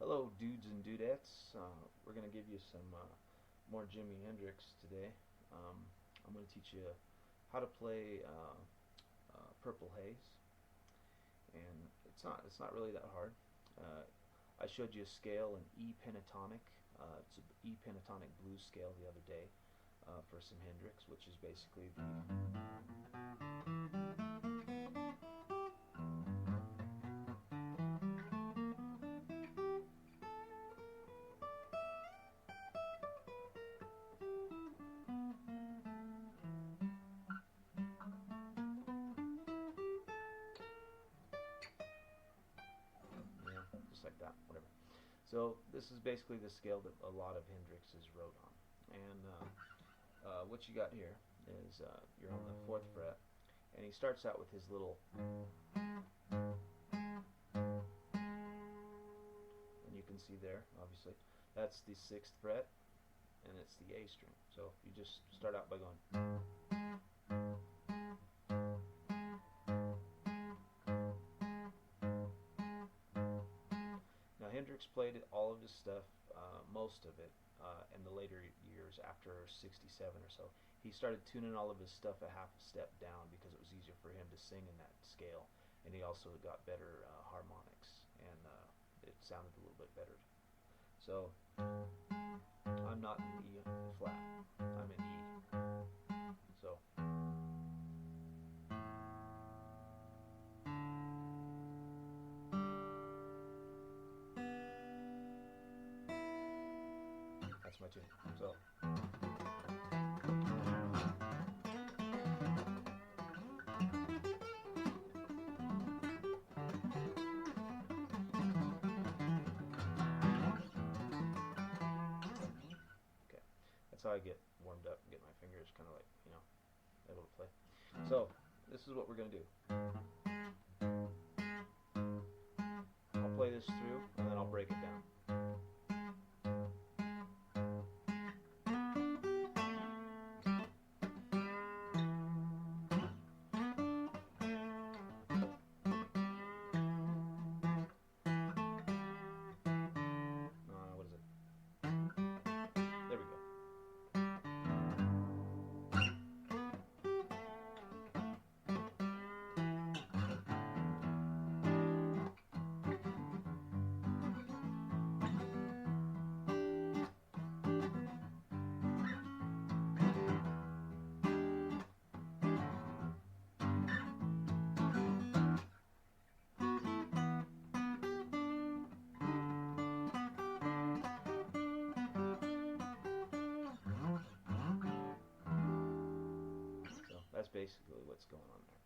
Hello, dudes and dudettes. We're going to give you some more Jimi Hendrix today. I'm going to teach you how to play Purple Haze, and it's not really that hard. Uh, I showed you a scale in E pentatonic. It's an E pentatonic blues scale the other day for some Hendrix, which is basically the just like that, whatever. So this is basically the scale that a lot of Hendrixes wrote on. And what you got here is you're on the 4th fret, and he starts out with his little, and you can see there, obviously, that's the 6th fret, and it's the A string. So you just start out by going. Now Hendrix played all of his stuff, most of it, in the later years after 67 or so. He started tuning all of his stuff a half a step down because it was easier for him to sing in that scale, and he also got better harmonics, and it sounded a little bit better. So I'm not in E flat, I'm in E. So that's my tune. So okay, that's how I get warmed up and get my fingers kind of like, able to play. So this is what we're going to do. I'll play this through and then I'll break it down. What is it? There we go. That's basically what's going on there.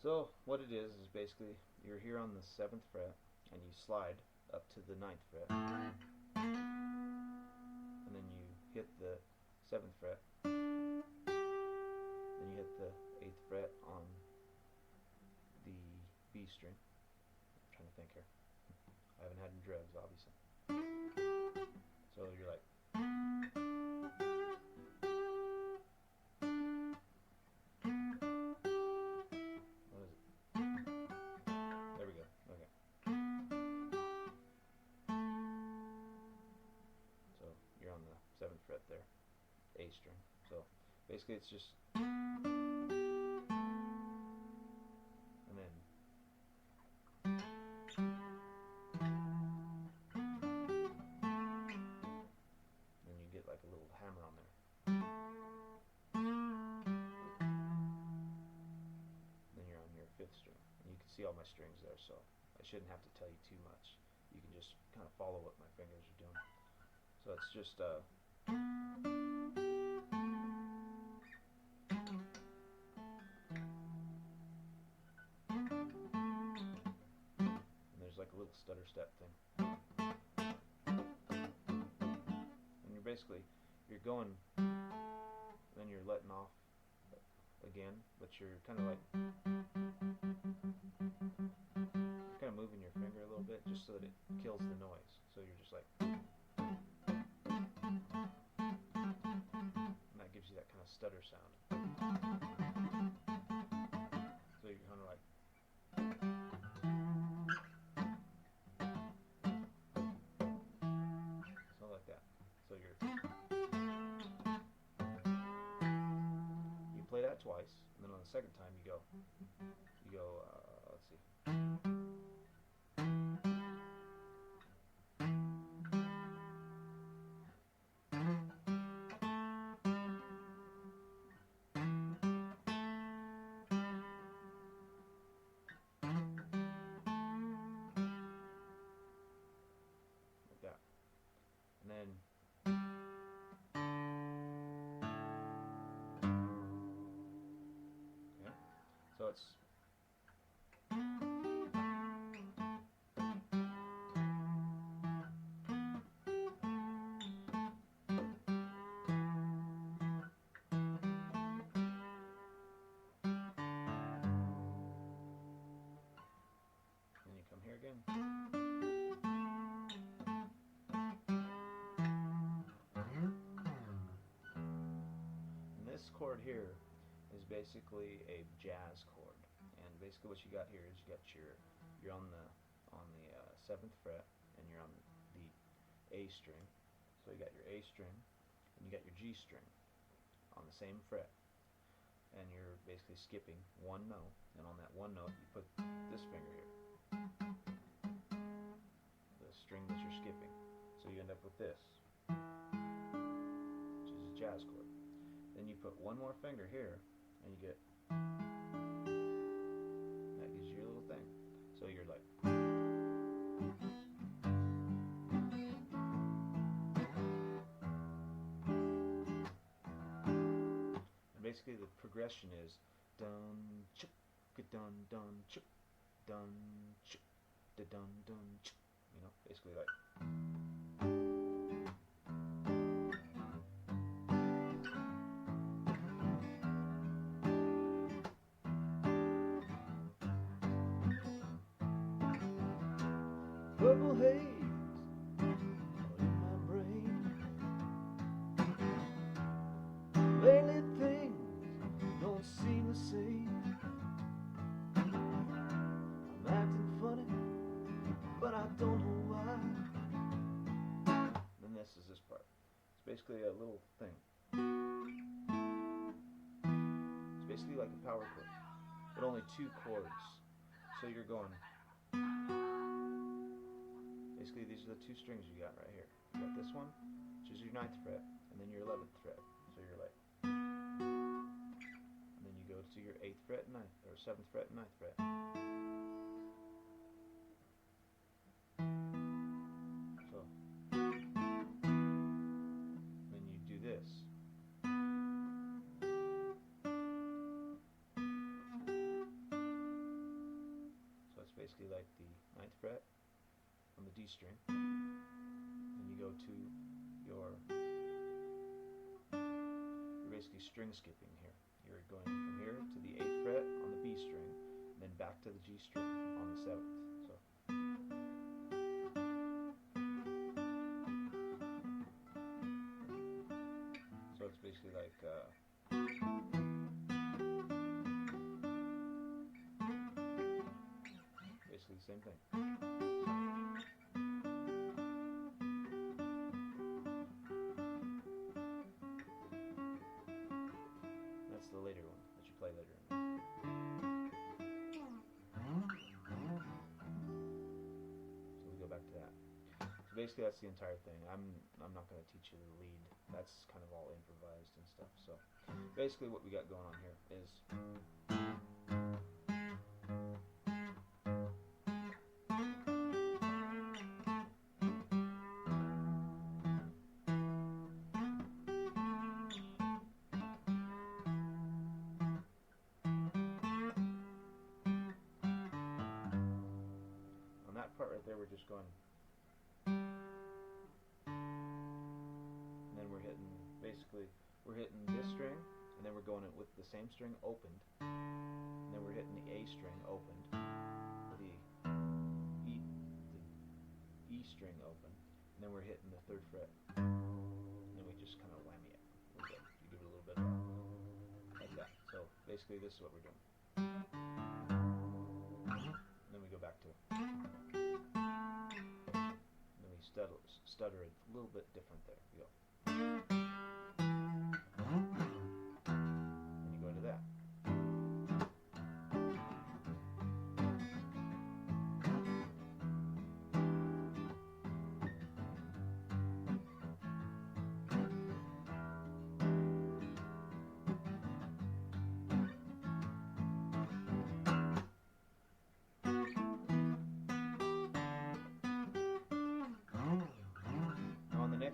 So what it is basically you're here on the 7th fret and you slide up to the 9th fret, and then you hit the 7th fret, then you hit the 8th fret on the B string. I'm trying to think here. I haven't had any drugs, obviously. So you're like, what is it? There we go. Okay. So you're on the 7th fret there, A string. So basically it's just, and then you get like a little hammer on there. Then you're on your 5th string, and you can see all my strings there, so I shouldn't have to tell you too much. You can just kind of follow what my fingers are doing. So it's just and there's like a little stutter step thing. And you're basically, you're going, then you're letting off again, but you're kind of like, you're kind of moving your finger a little bit just so that it kills the noise. So you're just like, and that gives you that kind of stutter sound. So you're kind of like, twice, and then on the second time you go, let's see. Like that. And then so it's then you come here again. And this chord here is basically a jazz chord, and basically what you got here is you're on the 7th fret, and you're on the A string. So you got your A string, and you got your G string on the same fret, and you're basically skipping one note, and on that one note you put this finger here, the string that you're skipping. So you end up with this, which is a jazz chord. Then you put one more finger here, and you get, that gives you your little thing. So you're like, and basically the progression is dun chuk dun dun chuk dun chuk dun dun chuk. You know, basically like. Purple haze in my brain. Lately things don't seem the same. I'm acting funny, but I don't know why. Then this is this part. It's basically a little thing. It's basically like a power chord, but only 2 chords. So you're going. Basically, these are the 2 strings you got right here. You got this one, which is your 9th fret, and then your 11th fret. So you're like, and then you go to your 8th fret, 9th, or 7th fret, and 9th fret. So then you do this. So it's basically like the 9th fret on the D string, and you go to you're basically string skipping here. You're going from here to the 8th fret on the B string, and then back to the G string on the 7th. So it's basically like basically the same thing. That's the later one that you play later. So we go back to that. So basically that's the entire thing. I'm not going to teach you the lead. That's kind of all improvised and stuff. So basically what we got going on here is on that part right there, we're just going, and then we're hitting, basically we're hitting this string, and then we're going with the same string opened, and then we're hitting the A string opened, the E string open, and then we're hitting the 3rd fret, and then we just kind of whammy it a little bit. You give it a little bit like that. So basically this is what we're doing. And then we go back to it. And then we stutter a little bit different there. We go. And you go into that.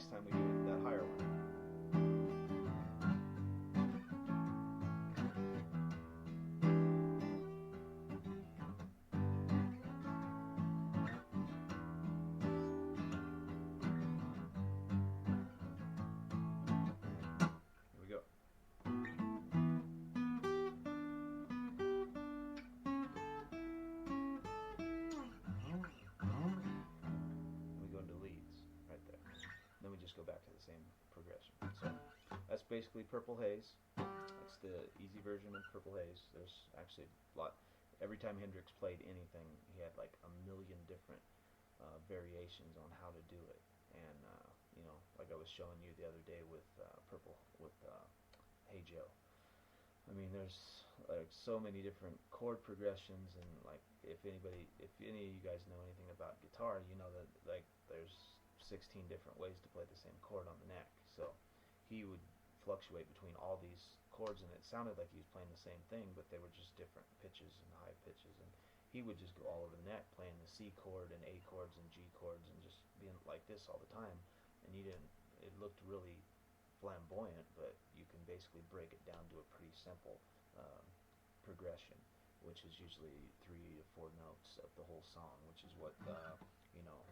next time we do it, that higher one. Here we go. Then we just go back to the same progression. So that's basically Purple Haze. That's the easy version of Purple Haze. There's actually a lot. Every time Hendrix played anything, he had like a million different variations on how to do it. And you know, like I was showing you the other day with Hey Joe. I mean, there's like so many different chord progressions, and like if any of you guys know anything about guitar, you know that like there's 16 different ways to play the same chord on the neck. So he would fluctuate between all these chords, and it sounded like he was playing the same thing, but they were just different pitches and high pitches. And he would just go all over the neck, playing the C chord and A chords and G chords, and just being like this all the time. And you didn't. It looked really flamboyant, but you can basically break it down to a pretty simple progression, which is usually 3 to 4 notes of the whole song, which is what you know.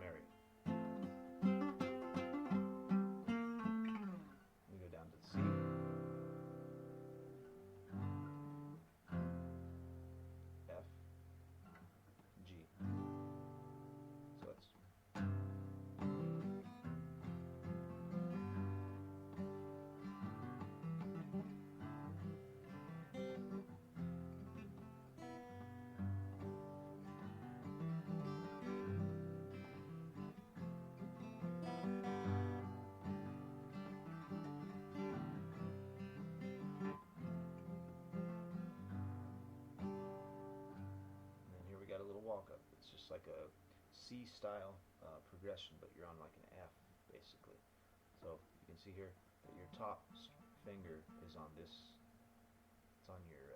Mary. We go down to the C. F. G. So it's got a little walk up. It's just like a C style progression, but you're on like an F basically. So you can see here that your top finger is on this, it's on your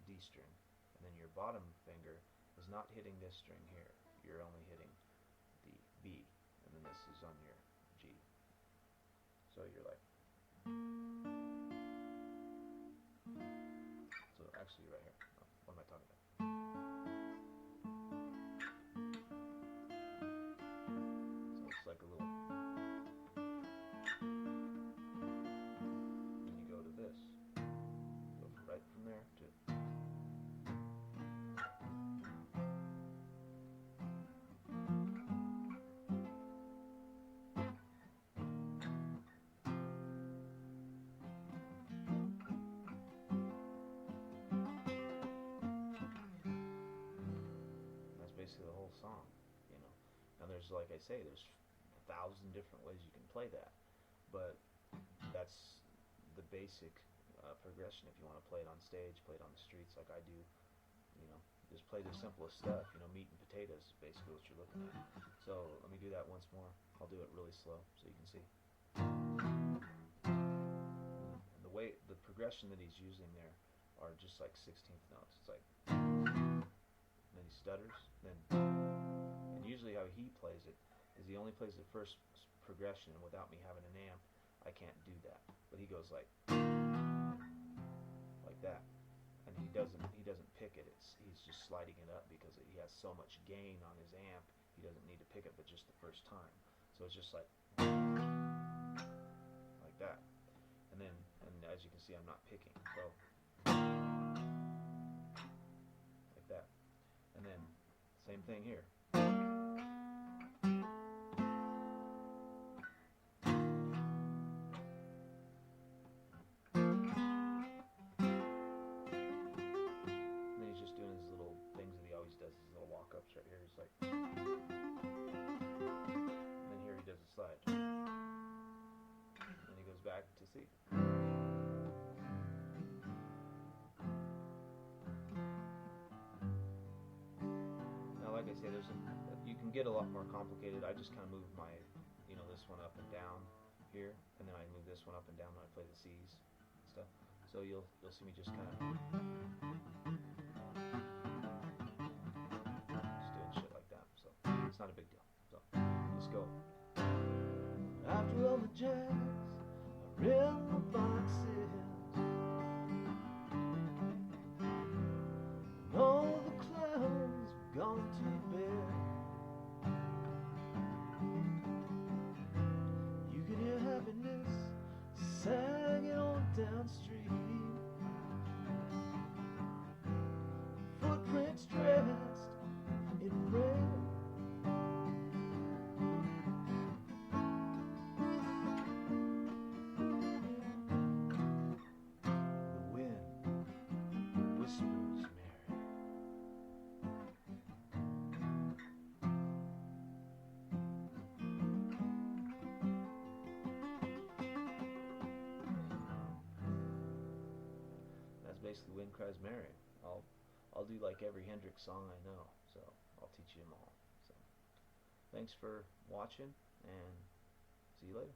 D string, and then your bottom finger is not hitting this string here. You're only hitting the B, and then this is on your G. So you're like, so actually right here. Oh, what am I talking about? Like a little, and you go to this, go right from there to that's basically the whole song, you know. Now there's, like I say, there's 1,000 different ways you can play that, but that's the basic progression. If you want to play it on stage, play it on the streets like I do, you know, just play the simplest stuff, you know, meat and potatoes is basically what you're looking at. So let me do that once more. I'll do it really slow so you can see. And the way, the progression that he's using there are just like 16th notes. It's like, and then he stutters, then, and usually how he plays it is he only plays the first progression, and without me having an amp, I can't do that. But he goes like that, and he doesn't pick it. He's just sliding it up because he has so much gain on his amp. He doesn't need to pick it, but just the first time. So it's just like that, and then, and as you can see, I'm not picking. So like that, and then same thing here. Walk-ups right here. He's like, and then here he does a slide, and then he goes back to C. Now, like I say, you can get a lot more complicated. I just kind of move my, this one up and down here, and then I move this one up and down when I play the C's and stuff. So you'll see me just kind of just doing shit like that. So it's not a big deal. So let's go. After all the jacks are in the boxes, and all the clowns have gone to bed, you can hear happiness sagging on down street. Footprints dressed in red. The wind whispers merry. That's basically Wind Cries Mary. I'll do like every Hendrix song I know, so I'll teach you them all. So thanks for watching, and see you later.